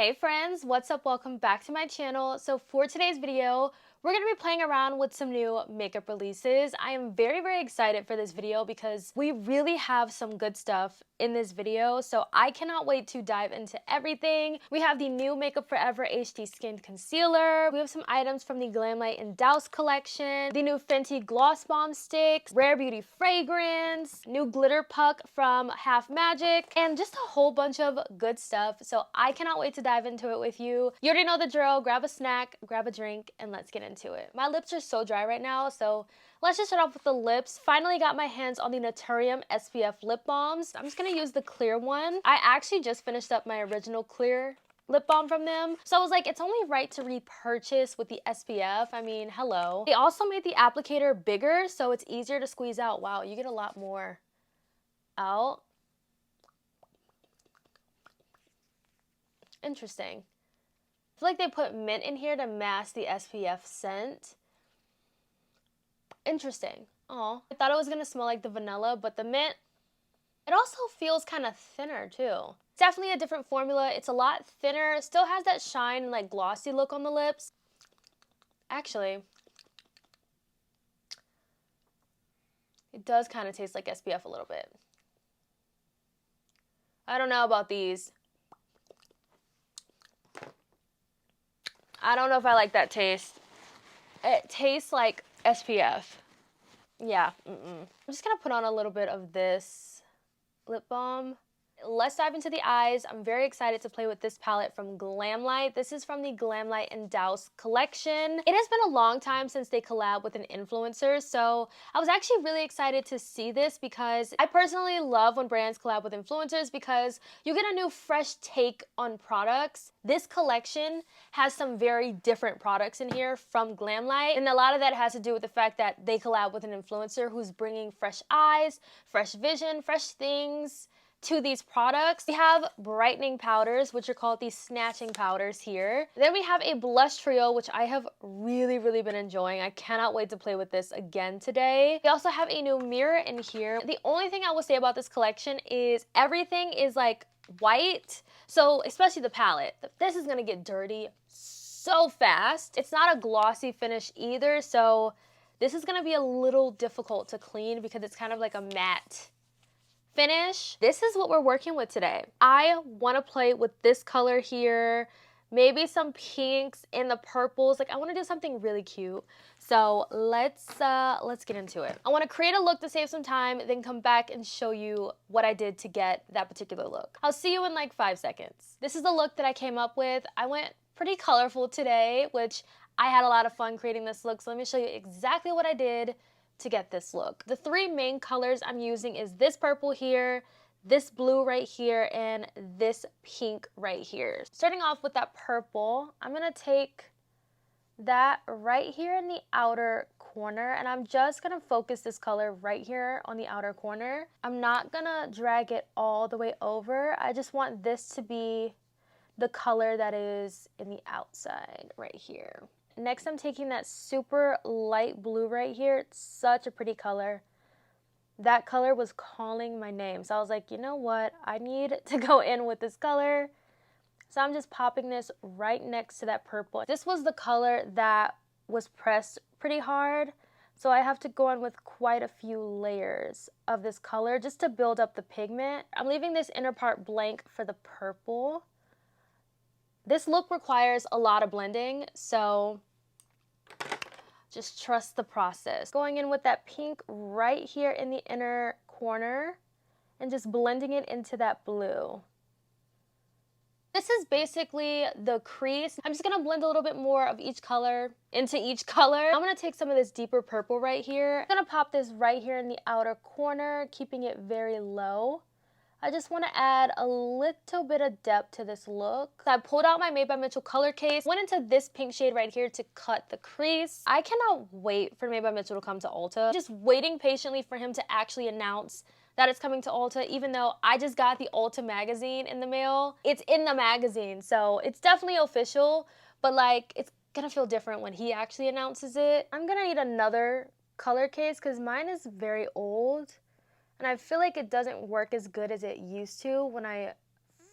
Hey friends, what's up? Welcome back to my channel. So for today's video, we're going to be playing around with some new makeup releases. I am very excited for this video because we really have some good stuff in this video. So I cannot wait to dive into everything. We have the new Makeup Forever HD Skin Concealer. We have some items from the Glamlite and Douse collection. The new Fenty Gloss Bomb Sticks. Rare Beauty Fragrance. New Glitter Puck from Half Magic. And just a whole bunch of good stuff. So I cannot wait to dive into it with you. You already know the drill. Grab a snack, grab a drink, and let's get into it. My lips are so dry right now, so let's just start off with the lips. Finally got my hands on the Naturium SPF lip balms. I'm just gonna use the clear one. I actually just finished up my original clear lip balm from them, so I was like, it's only right to repurchase with the SPF. I mean, hello. They also made the applicator bigger, so it's easier to squeeze out. Wow, you get a lot more out. Interesting. I feel like they put mint in here to mask the SPF scent. Interesting. Oh, I thought it was gonna smell like the vanilla, but the mint, it also feels kind of thinner too. It's definitely a different formula. It's a lot thinner. It still has that shine, like glossy look on the lips. Actually, it does kind of taste like SPF a little bit. I don't know about these. I don't know if I like that taste. It tastes like SPF. Yeah, I'm just gonna put on a little bit of this lip balm. Let's dive into the eyes. I'm very excited to play with this palette from Glamlite. This is from the Glamlite and Douse collection. It has been a long time since they collab with an influencer, so I was actually really excited to see this because I personally love when brands collab with influencers because you get a new fresh take on products. This collection has some very different products in here from Glamlite, and a lot of that has to do with the fact that they collab with an influencer who's bringing fresh eyes, fresh vision, fresh things to these products. We have brightening powders, which are called these snatching powders here. Then we have a blush trio, which I have really been enjoying. I cannot wait to play with this again today. We also have a new mirror in here. The only thing I will say about this collection is everything is like white. So especially the palette. This is gonna get dirty so fast. It's not a glossy finish either, so this is gonna be a little difficult to clean because it's kind of like a matte finish. This is what we're working with today. I want to play with this color here, maybe some pinks and the purples. Like I want to do something really cute. So let's get into it. I want to create a look to save some time, then come back and show you what I did to get that particular look. I'll see you in like 5 seconds. This is the look that I came up with. I went pretty colorful today, which I had a lot of fun creating this look. So let me show you exactly what I did to get this look. The 3 main colors I'm using is this purple here, this blue right here, and this pink right here. Starting off with that purple, I'm gonna take that right here in the outer corner, and I'm just gonna focus this color right here on the outer corner. I'm not gonna drag it all the way over. I just want this to be the color that is in the outside right here. Next, I'm taking that super light blue right here. It's such a pretty color. That color was calling my name. So I was like, you know what? I need to go in with this color. So I'm just popping this right next to that purple. This was the color that was pressed pretty hard. So I have to go in with quite a few layers of this color just to build up the pigment. I'm leaving this inner part blank for the purple. This look requires a lot of blending, so just trust the process. Going in with that pink right here in the inner corner and just blending it into that blue. This is basically the crease. I'm just gonna blend a little bit more of each color into each color. I'm gonna take some of this deeper purple right here. I'm gonna pop this right here in the outer corner, keeping it very low. I just want to add a little bit of depth to this look. So I pulled out my Made by Mitchell color case, went into this pink shade right here to cut the crease. I cannot wait for Made by Mitchell to come to Ulta. Just waiting patiently for him to actually announce that it's coming to Ulta, even though I just got the Ulta magazine in the mail. It's in the magazine, so it's definitely official, but like it's gonna feel different when he actually announces it. I'm gonna need another color case because mine is very old. And I feel like it doesn't work as good as it used to when I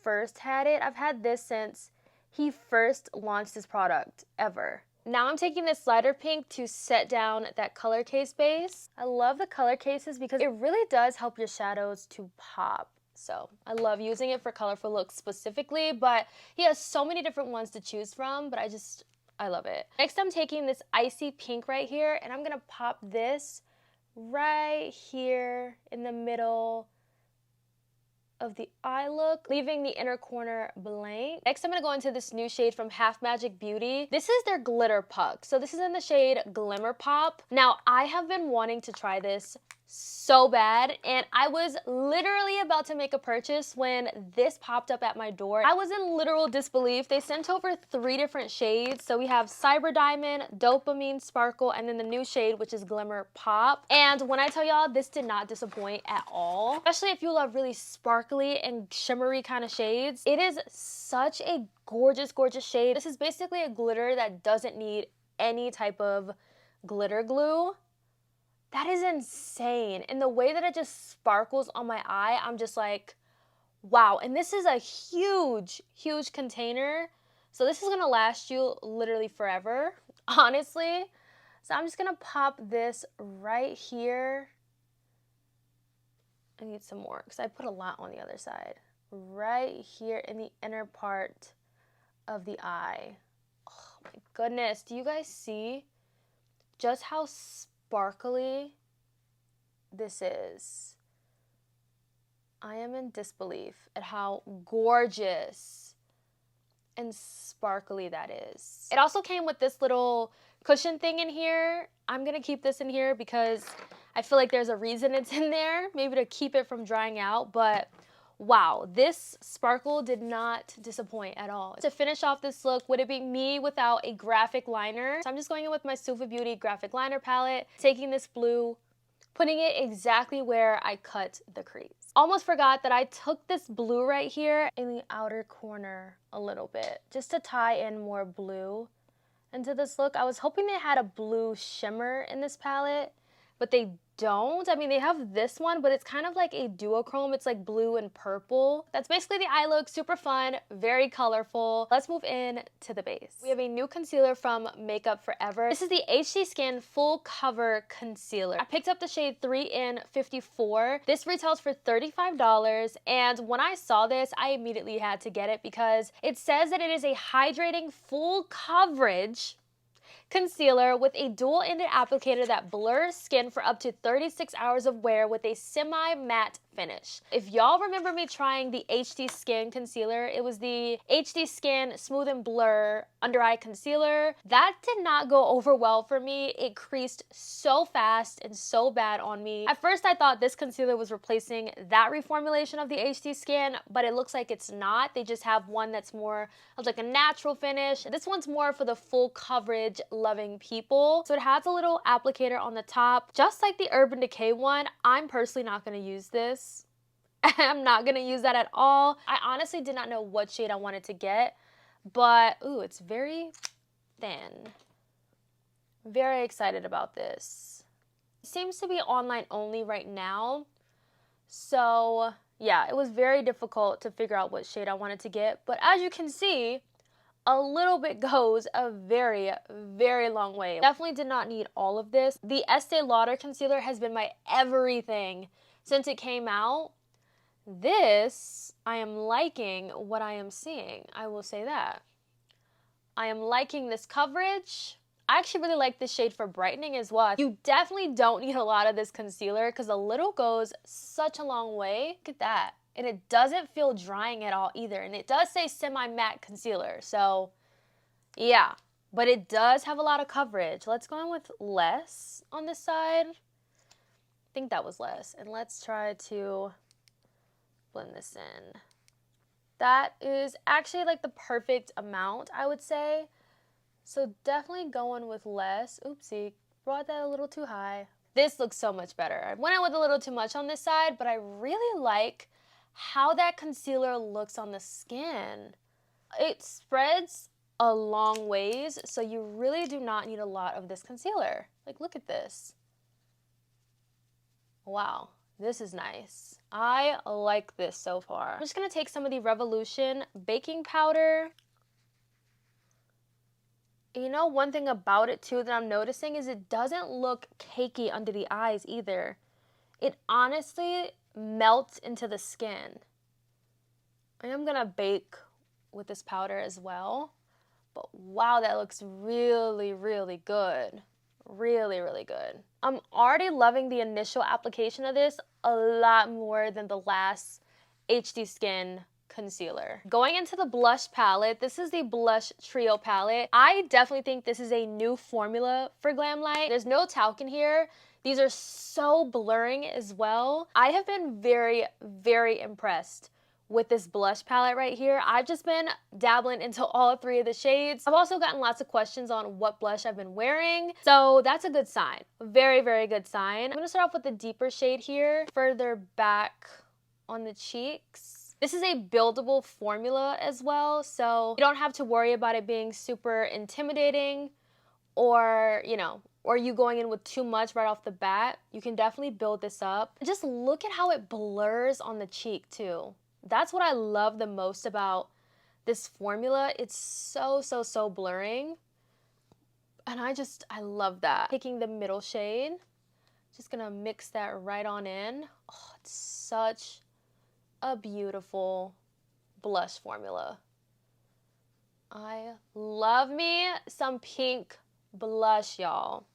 first had it. I've had this since he first launched this product ever. Now I'm taking this lighter pink to set down that color case base. I love the color cases because it really does help your shadows to pop. So I love using it for colorful looks specifically, but he has so many different ones to choose from, but I love it. Next, I'm taking this icy pink right here, and I'm gonna pop this right here in the middle of the eye look, leaving the inner corner blank. Next, I'm gonna go into this new shade from Half Magic Beauty. This is their glitter puck. So this is in the shade Glimmer Pop. Now, I have been wanting to try this so bad, and I was literally about to make a purchase when this popped up at my door. I was in literal disbelief. They sent over 3 different shades. So we have Cyber Diamond, Dopamine Sparkle, and then the new shade, which is Glimmer Pop. And when I tell y'all, this did not disappoint at all, especially if you love really sparkly and shimmery kind of shades. It is such a gorgeous, gorgeous shade. This is basically a glitter that doesn't need any type of glitter glue. That is insane. And the way that it just sparkles on my eye, I'm just like, wow. And this is a huge, huge container. So this is gonna last you literally forever, honestly. So I'm just gonna pop this right here. I need some more because I put a lot on the other side. Right here in the inner part of the eye. Oh my goodness. Do you guys see just how sparkly this is? I am in disbelief at how gorgeous and sparkly that is. It also came with this little cushion thing in here. I'm gonna keep this in here because I feel like there's a reason it's in there, maybe to keep it from drying out, but wow, this sparkle did not disappoint at all. To finish off this look, would it be me without a graphic liner? So I'm just going in with my Suva Beauty graphic liner palette, taking this blue, putting it exactly where I cut the crease. Almost forgot that I took this blue right here in the outer corner a little bit, just to tie in more blue into this look. I was hoping they had a blue shimmer in this palette, but they don't. I mean, they have this one, but it's kind of like a duochrome. It's like blue and purple. That's basically the eye look. Super fun, very colorful. Let's move in to the base. We have a new concealer from Makeup Forever. This is the HD Skin Full Cover Concealer. I picked up the shade 3 in 54. This retails for $35, and when I saw this, I immediately had to get it because it says that it is a hydrating full coverage concealer with a dual-ended applicator that blurs skin for up to 36 hours of wear with a semi-matte finish. If y'all remember me trying the HD Skin concealer, it was the HD Skin Smooth and Blur Under Eye Concealer. That did not go over well for me. It creased so fast and so bad on me. At first, I thought this concealer was replacing that reformulation of the HD Skin, but it looks like it's not. They just have one that's more of like a natural finish. This one's more for the full coverage loving people. So it has a little applicator on the top, just like the Urban Decay one. I'm personally not going to use this. I'm not going to use that at all. I honestly did not know what shade I wanted to get, but ooh, it's very thin. Very excited about this. It seems to be online only right now. So yeah, it was very difficult to figure out what shade I wanted to get. But as you can see, a little bit goes a very, very long way. Definitely did not need all of this. The Estee Lauder concealer has been my everything since it came out. This, I am liking what I am seeing. I will say that. I am liking this coverage. I actually really like this shade for brightening as well. You definitely don't need a lot of this concealer because a little goes such a long way. Look at that. And it doesn't feel drying at all either. And it does say semi-matte concealer. So yeah, but it does have a lot of coverage. Let's go in with less on this side. I think that was less. And let's try to blend this in. That is actually like the perfect amount, I would say. So definitely going with less. Oopsie, brought that a little too high. This looks so much better. I went in with a little too much on this side, but I really like how that concealer looks on the skin. It spreads a long ways, so you really do not need a lot of this concealer. Like, look at this. Wow, this is nice. I like this so far. I'm just gonna take some of the Revolution baking powder You know, one thing about it too that I'm noticing is it doesn't look cakey under the eyes either. It honestly melts into the skin. I am gonna bake with this powder as well. But wow, that looks really, really good. Really, really good. I'm already loving the initial application of this a lot more than the last HD Skin concealer. Going into the blush palette, this is the Blush Trio palette. I definitely think this is a new formula for Glamlite. There's no talc in here. These are so blurring as well. I have been very, very impressed with this blush palette right here. I've just been dabbling into all 3 of the shades. I've also gotten lots of questions on what blush I've been wearing, so that's a good sign. Very, very good sign. I'm gonna start off with the deeper shade here, further back on the cheeks. This is a buildable formula as well, so you don't have to worry about it being super intimidating or, you know, or you going in with too much right off the bat. You can definitely build this up. Just look at how it blurs on the cheek too. That's what I love the most about this formula. It's so, so, so blurring. And I love that. Taking the middle shade, just gonna mix that right on in. Oh, it's such a beautiful blush formula. I love me some pink blush, y'all.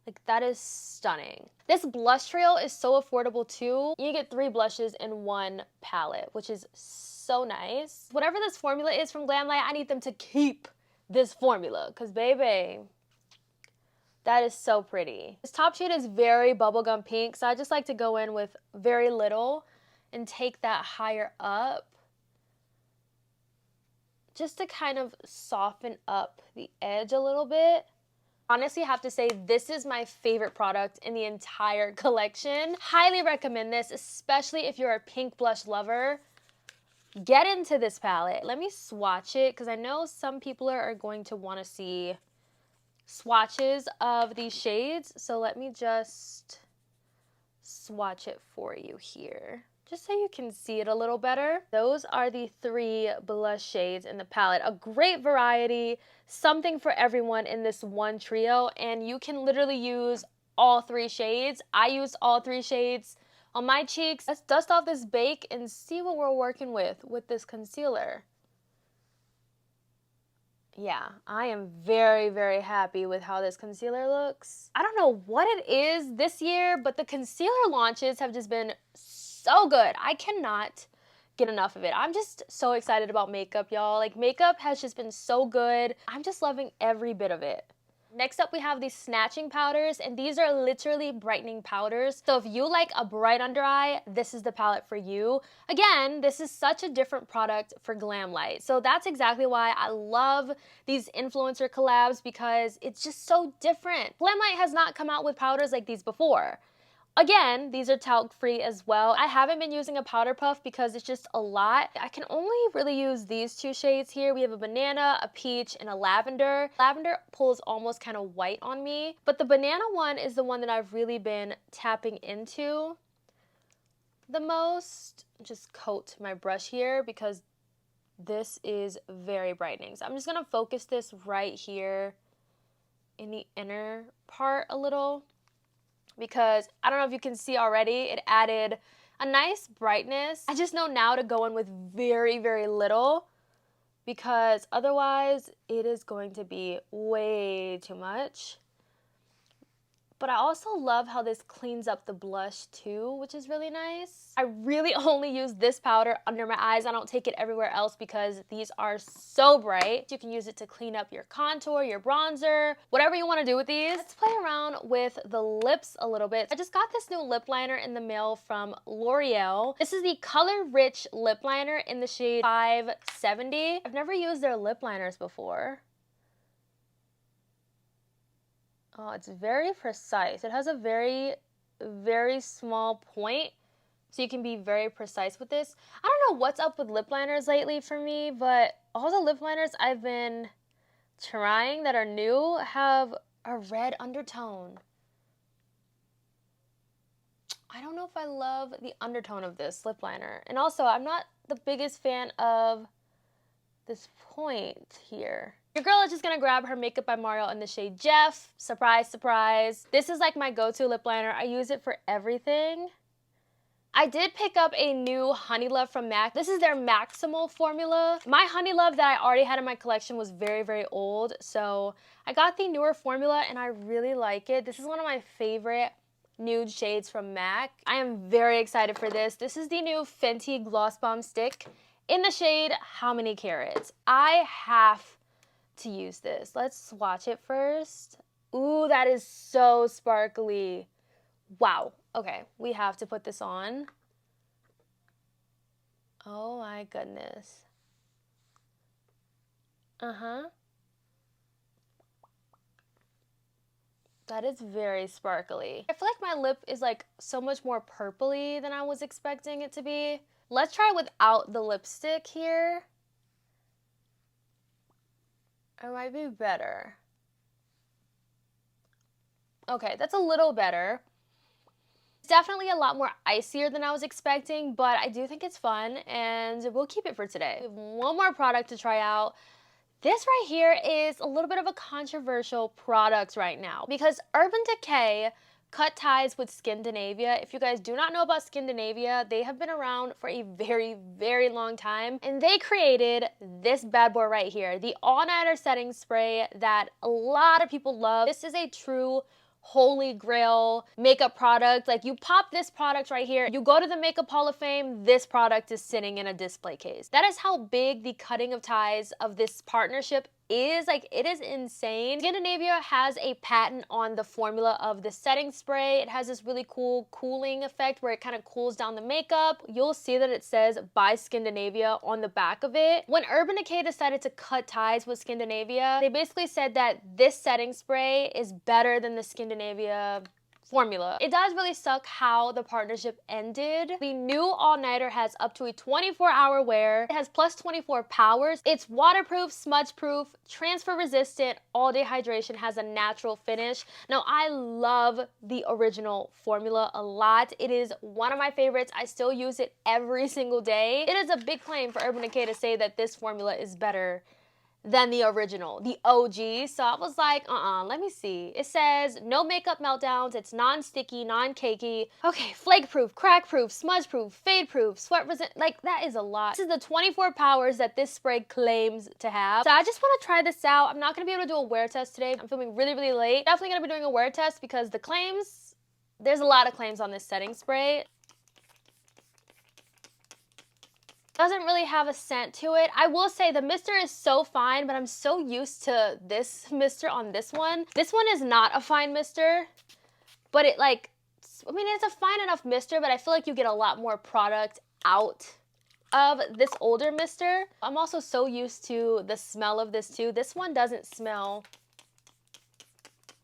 Like, that is stunning. This blush trio is so affordable too. You get 3 blushes in one palette, which is so nice. Whatever this formula is from Glamlite, I need them to keep this formula, because baby, that is so pretty. This top shade is very bubblegum pink, so I just like to go in with very little and take that higher up just to kind of soften up the edge a little bit. Honestly, I have to say this is my favorite product in the entire collection. Highly recommend this, especially if you're a pink blush lover. Get into this palette. Let me swatch it because I know some people are going to want to see swatches of these shades. So let me just swatch it for you here, just so you can see it a little better. Those are the 3 blush shades in the palette. A great variety, something for everyone in this one trio, and you can literally use all 3 shades. I used all 3 shades on my cheeks. Let's dust off this bake and see what we're working with this concealer. Yeah, I am very, very happy with how this concealer looks. I don't know what it is this year, but the concealer launches have just been so good. I cannot get enough of it. I'm just so excited about makeup, y'all. Like, makeup has just been so good. I'm just loving every bit of it. Next up, we have these snatching powders, and these are literally brightening powders. So if you like a bright under eye, this is the palette for you. Again, this is such a different product for Glamlite. So that's exactly why I love these influencer collabs, because it's just so different. Glamlite has not come out with powders like these before. Again, these are talc-free as well. I haven't been using a powder puff because it's just a lot. I can only really use these 2 shades here. We have a banana, a peach, and a lavender. Lavender pulls almost kind of white on me, but the banana one is the one that I've really been tapping into the most. Just coat my brush here because this is very brightening. So I'm just gonna focus this right here in the inner part a little, because I don't know if you can see already, it added a nice brightness. I just know now to go in with very, very little, because otherwise it is going to be way too much. But I also love how this cleans up the blush too, which is really nice. I really only use this powder under my eyes. I don't take it everywhere else because these are so bright. You can use it to clean up your contour, your bronzer, whatever you want to do with these. Let's play around with the lips a little bit. I just got this new lip liner in the mail from L'Oreal. This is the Color Rich lip liner in the shade 570. I've never used their lip liners before. Oh, it's very precise. It has a very, very small point, so you can be very precise with this. I don't know what's up with lip liners lately for me, but all the lip liners I've been trying that are new have a red undertone. I don't know if I love the undertone of this lip liner. And also, I'm not the biggest fan of this point here. Your girl is just gonna grab her Makeup by Mario in the shade Jeff. Surprise, surprise. This is like my go-to lip liner. I use it for everything. I did pick up a new Honey Love from MAC. This is their Maximal formula. My Honey Love that I already had in my collection was very, very old. So I got the newer formula and I really like it. This is one of my favorite nude shades from MAC. I am very excited for this. This is the new Fenty Gloss Bomb Stick in the shade How Many Carats. I have to use this. Let's swatch it first. Ooh, that is so sparkly. Wow. Okay, we have to put this on. Oh my goodness. That is very sparkly. I feel like my lip is like so much more purpley than I was expecting it to be. Let's try without the lipstick here. It might be better. Okay, that's a little better. It's definitely a lot more icier than I was expecting, but I do think it's fun, and we'll keep it for today. We have one more product to try out. This right here is a little bit of a controversial product right now because Urban Decay cut ties with Skindinavia. If you guys do not know about Skindinavia, they have been around for a very, very long time, and they created this bad boy right here, the all-nighter setting spray that a lot of people love. This is a true holy grail makeup product. Like, you pop this product right here, you go to the Makeup Hall of Fame, this product is sitting in a display case. That is how big the cutting of ties of this partnership is. Like, it is insane. Skindinavia has a patent on the formula of the setting spray. It has this really cool cooling effect where it kind of cools down the makeup. You'll see that it says by Skindinavia on the back of it. When Urban Decay decided to cut ties with Skindinavia, they basically said that this setting spray is better than the Skindinavia formula. It does really suck how the partnership ended. The new all-nighter has up to a 24-hour wear. It has plus 24 powers. It's waterproof, smudge-proof, transfer-resistant, all-day hydration, has a natural finish. Now, I love the original formula a lot. It is one of my favorites. I still use it every single day. It is a big claim for Urban Decay to say that this formula is better than the original, the OG. So I was like, let me see. It says no makeup meltdowns, it's non-sticky, non-cakey. Okay, flake proof, crack proof, smudge proof, fade proof, sweat resistant. Like, that is a lot. This is the 24 powers that this spray claims to have. So I just want to try this out. I'm not gonna be able to do a wear test today. I'm filming really, really late. Definitely gonna be doing a wear test because the claims, there's a lot of claims on this setting spray. Doesn't really have a scent to it. I will say the mister is so fine, but I'm so used to this mister on this one. This one is not a fine mister, but it like, I mean, it's a fine enough mister, but I feel like you get a lot more product out of this older mister. I'm also so used to the smell of this too. This one doesn't smell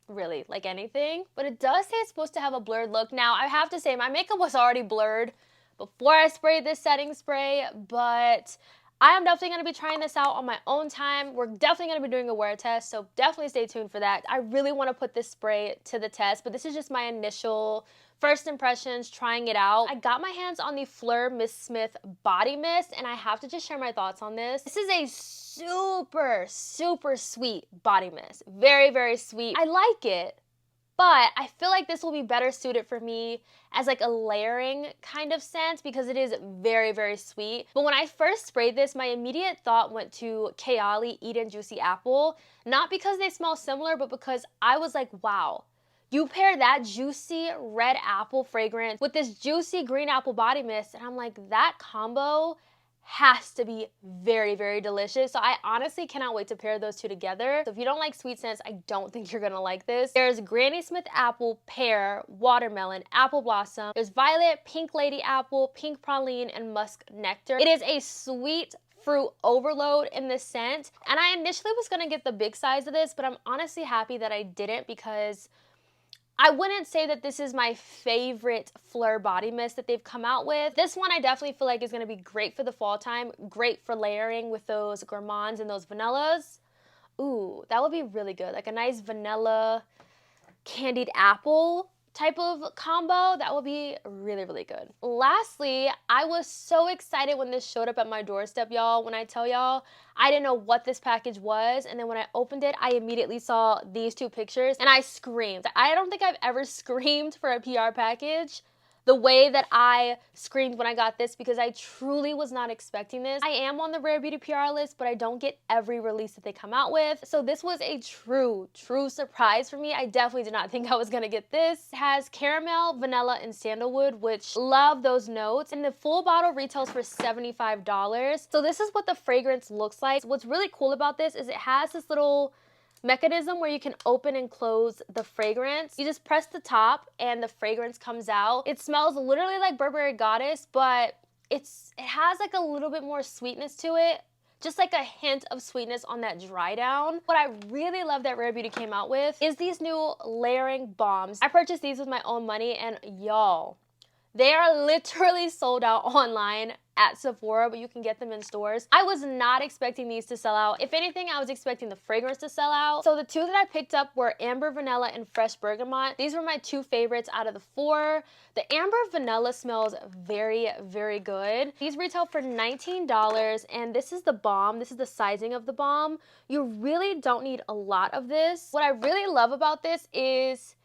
really like anything, but it does say it's supposed to have a blurred look. Now, I have to say my makeup was already blurred before I sprayed this setting spray, but I am definitely going to be trying this out on my own time. We're definitely going to be doing a wear test, so definitely stay tuned for that. I really want to put this spray to the test, but this is just my initial first impressions trying it out. I got my hands on the Fleur Miss Smith Body Mist, and I have to just share my thoughts on this. This is a super, super sweet body mist. Very, very sweet. I like it. But I feel like this will be better suited for me as like a layering kind of scent because it is very, very sweet. But when I first sprayed this, my immediate thought went to Kayali Eden Juicy Apple. Not because they smell similar, but because I was like, wow. You pair that juicy red apple fragrance with this juicy green apple body mist, and I'm like, that combo has to be very, very delicious. So I honestly cannot wait to pair those two together. So if you don't like sweet scents, I don't think you're gonna like this. There's Granny Smith Apple, Pear, Watermelon, Apple Blossom. There's Violet, Pink Lady Apple, Pink Praline, and Musk Nectar. It is a sweet fruit overload in this scent. And I initially was gonna get the big size of this, but I'm honestly happy that I didn't because I wouldn't say that this is my favorite Fleur body mist that they've come out with. This one I definitely feel like is going to be great for the fall time, great for layering with those gourmands and those vanillas. Ooh, that would be really good. Like a nice vanilla candied apple type of combo, that would be really, really good. Lastly, I was so excited when this showed up at my doorstep, y'all. When I tell y'all, I didn't know what this package was, and then when I opened it, I immediately saw these two pictures, and I screamed. I don't think I've ever screamed for a PR package the way that I screamed when I got this, because I truly was not expecting this. I am on the Rare Beauty PR list, but I don't get every release that they come out with. So this was a true surprise for me. I definitely did not think I was gonna get this. It has caramel, vanilla, and sandalwood, which love those notes. And the full bottle retails for $75. So this is what the fragrance looks like. What's really cool about this is it has this little mechanism where you can open and close the fragrance. You just press the top and the fragrance comes out. It smells literally like Burberry Goddess, but it has like a little bit more sweetness to it. Just like a hint of sweetness on that dry down. What I really love that Rare Beauty came out with is these new layering balms. I purchased these with my own money, and y'all, they are literally sold out online at Sephora, but you can get them in stores. I was not expecting these to sell out. If anything, I was expecting the fragrance to sell out. So the two that I picked up were Amber Vanilla and Fresh Bergamot. These were my two favorites out of the four. The Amber Vanilla smells very, very good. These retail for $19, and this is the balm. This is the sizing of the balm. You really don't need a lot of this. What I really love about this is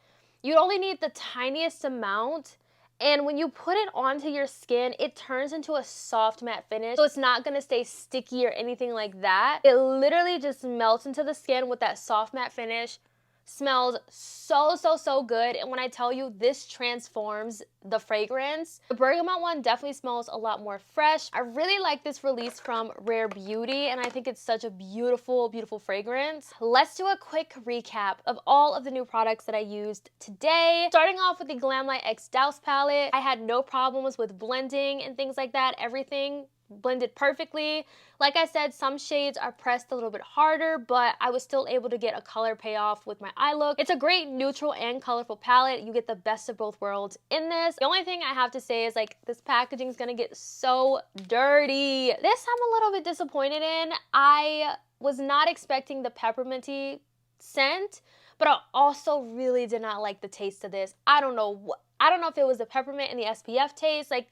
you only need the tiniest amount, and when you put it onto your skin, it turns into a soft matte finish. So it's not gonna stay sticky or anything like that. It literally just melts into the skin with that soft matte finish. Smells so good, and when I tell you, this transforms the fragrance. The bergamot one definitely smells a lot more fresh. I really like this release from Rare Beauty, and I think it's such a beautiful fragrance. Let's do a quick recap of all of the new products that I used today. Starting off with the Glamlite X Douse palette. I had no problems with blending and things like that. Everything blended perfectly. Like I said, some shades are pressed a little bit harder, but I was still able to get a color payoff with my eye look. It's a great neutral and colorful palette. You get the best of both worlds in this. The only thing I have to say is, like, this packaging is gonna get so dirty. This I'm a little bit disappointed in. I was not expecting the pepperminty scent, but I also really did not like the taste of this. I don't know if it was the peppermint and the SPF taste. Like,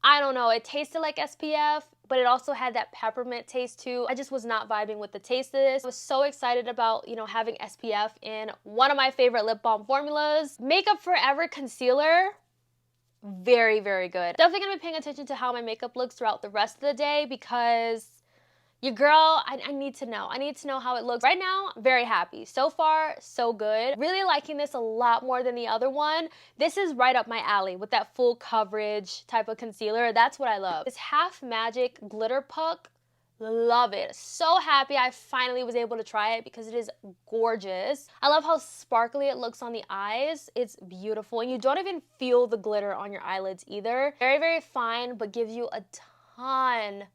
I don't know, it tasted like SPF, but it also had that peppermint taste too. I just was not vibing with the taste of this. I was so excited about, you know, having SPF in one of my favorite lip balm formulas. Makeup Forever Concealer, very, very good. Definitely gonna be paying attention to how my makeup looks throughout the rest of the day, because your girl, I need to know. I need to know how it looks. Right now, very happy. So far, so good. Really liking this a lot more than the other one. This is right up my alley with that full coverage type of concealer. That's what I love. This Half Magic Glitter Puck, love it. So happy I finally was able to try it because it is gorgeous. I love how sparkly it looks on the eyes. It's beautiful, and you don't even feel the glitter on your eyelids either. Very, very fine, but gives you a ton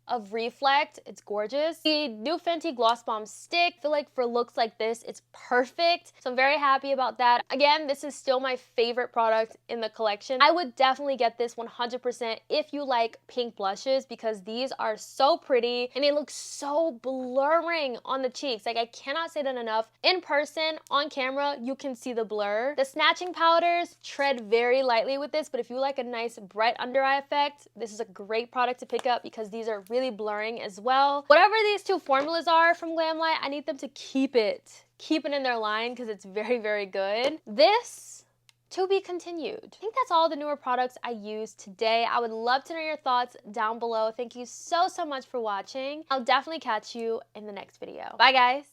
of reflect. It's gorgeous. The new Fenty Gloss Bomb Stick, I feel like for looks like this, it's perfect. So I'm very happy about that. Again, this is still my favorite product in the collection. I would definitely get this 100% if you like pink blushes, because these are so pretty and they look so blurring on the cheeks. Like, I cannot say that enough. In person, on camera, you can see the blur. The snatching powders, tread very lightly with this, but if you like a nice bright under eye effect, this is a great product to pick up because these are really blurring as well. Whatever these two formulas are from Glamlite, I need them to keep it in their line because it's very, very good. This to be continued. I think that's all the newer products I used today. I would love to know your thoughts down below. Thank you so much for watching. I'll definitely catch you in the next video. Bye, guys.